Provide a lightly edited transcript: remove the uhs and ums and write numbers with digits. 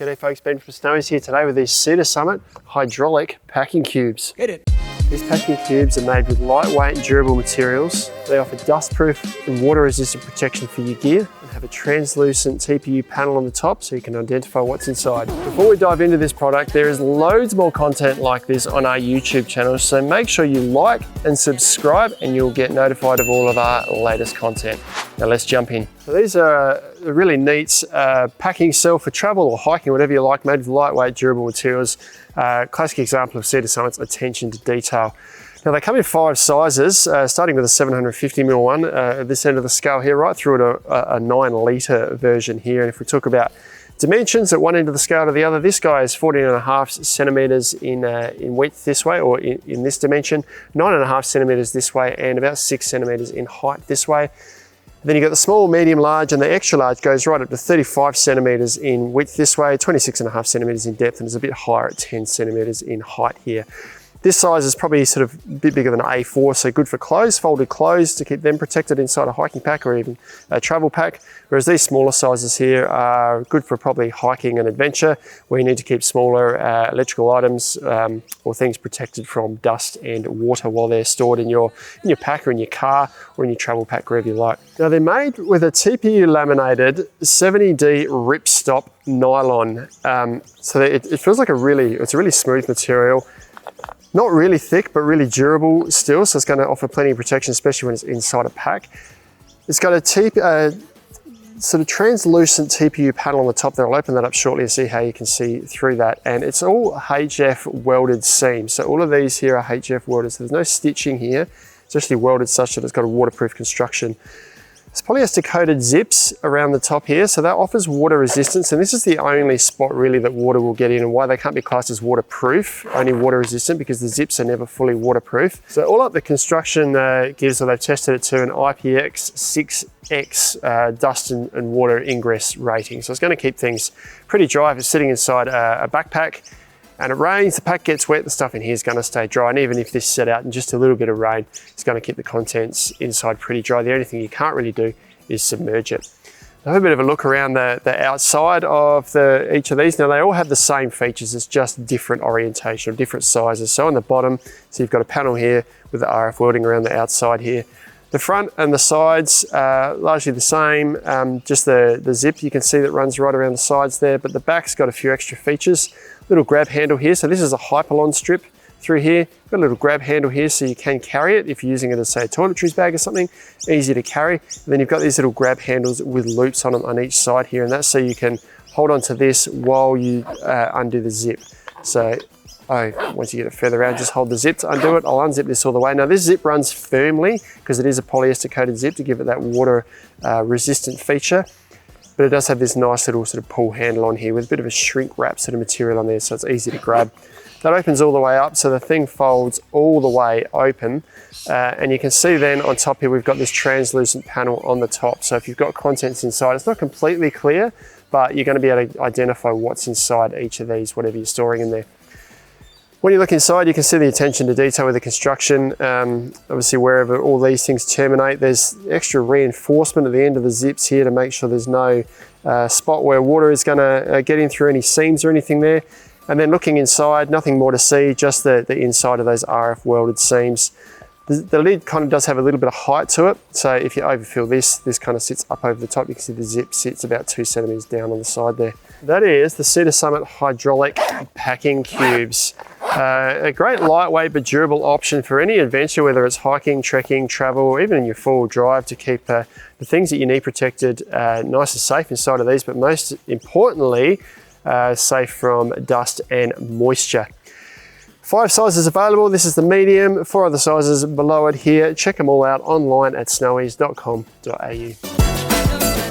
G'day folks, Ben from Snowy's here today with these Cedar Summit hydraulic packing cubes. Hit it. These packing cubes are made with lightweight and durable materials. They offer dustproof and water-resistant protection for your gear and have a translucent TPU panel on the top so you can identify what's inside. Before we dive into this product, there is loads more content like this on our YouTube channel, so make sure you like and subscribe and you'll get notified of all of our latest content. Now let's jump in. So these are a really neat packing cell for travel or hiking, whatever you like, made with lightweight, durable materials. Classic example of Cedar Summit's attention to detail. Now they come in 5 sizes, starting with a 750ml one at this end of the scale here, right through to a 9 litre version here. And if we talk about dimensions at one end of the scale to the other, this guy is 14.5 centimetres in width this way, or in this dimension, 9.5 centimetres this way, and about 6 centimetres in height this way. Then you've got the small, medium, large, and the extra large goes right up to 35 centimetres in width this way, 26.5 centimetres in depth, and is a bit higher at 10 centimetres in height here. This size is probably sort of a bit bigger than an A4, so good for clothes, folded clothes to keep them protected inside a hiking pack or even a travel pack. Whereas these smaller sizes here are good for probably hiking and adventure, where you need to keep smaller electrical items or things protected from dust and water while they're stored in your pack or in your car or in your travel pack, wherever you like. Now they're made with a TPU laminated 70D ripstop nylon. So it feels like it's a really smooth material. Not really thick, but really durable still, so it's going to offer plenty of protection, especially when it's inside a pack. It's got a sort of translucent TPU panel on the top there. I'll open that up shortly and see how you can see through that. And it's all HF welded seams. So all of these here are HF welded, so there's no stitching here. It's actually welded such that it's got a waterproof construction. It's polyester coated zips around the top here, so that offers water resistance, and this is the only spot really that water will get in, and why they can't be classed as waterproof, only water resistant, because the zips are never fully waterproof. So all up the construction gives, so they've tested it to an IPX6X dust and water ingress rating. So it's going to keep things pretty dry if it's sitting inside a backpack and it rains, the pack gets wet, the stuff in here is going to stay dry. And even if this set out in just a little bit of rain, it's going to keep the contents inside pretty dry. The only thing you can't really do is submerge it. Have a bit of a look around the outside of each of these. Now they all have the same features, it's just different orientation, different sizes. So on the bottom, so you've got a panel here with the RF welding around the outside here. The front and the sides are largely the same, just the zip you can see that runs right around the sides there, but the back's got a few extra features. Little grab handle here, so this is a Hypalon strip through here. Got a little grab handle here so you can carry it if you're using it as, say, a toiletries bag or something, easy to carry. And then you've got these little grab handles with loops on them on each side here, and that's so you can hold on to this while you undo the zip. So once you get it further out, just hold the zip to undo it. I'll unzip this all the way. Now this zip runs firmly because it is a polyester coated zip to give it that water resistant feature. But it does have this nice little sort of pull handle on here with a bit of a shrink wrap sort of material on there, so it's easy to grab. That opens all the way up, so the thing folds all the way open. And you can see then on top here, we've got this translucent panel on the top. So if you've got contents inside, it's not completely clear, but you're going to be able to identify what's inside each of these, whatever you're storing in there. When you look inside, you can see the attention to detail with the construction. Obviously, wherever all these things terminate, there's extra reinforcement at the end of the zips here to make sure there's no spot where water is going to get in through any seams or anything there. And then looking inside, nothing more to see, just the inside of those RF welded seams. The lid kind of does have a little bit of height to it. So if you overfill this kind of sits up over the top. You can see the zip sits about 2 centimetres down on the side there. That is the Cedar Summit hydraulic packing cubes. A great lightweight but durable option for any adventure, whether it's hiking, trekking, travel, or even in your four-wheel drive, to keep the things that you need protected nice and safe inside of these, but most importantly, safe from dust and moisture. 5 sizes available. This is the medium, 4 other sizes below it here. Check them all out online at snowies.com.au.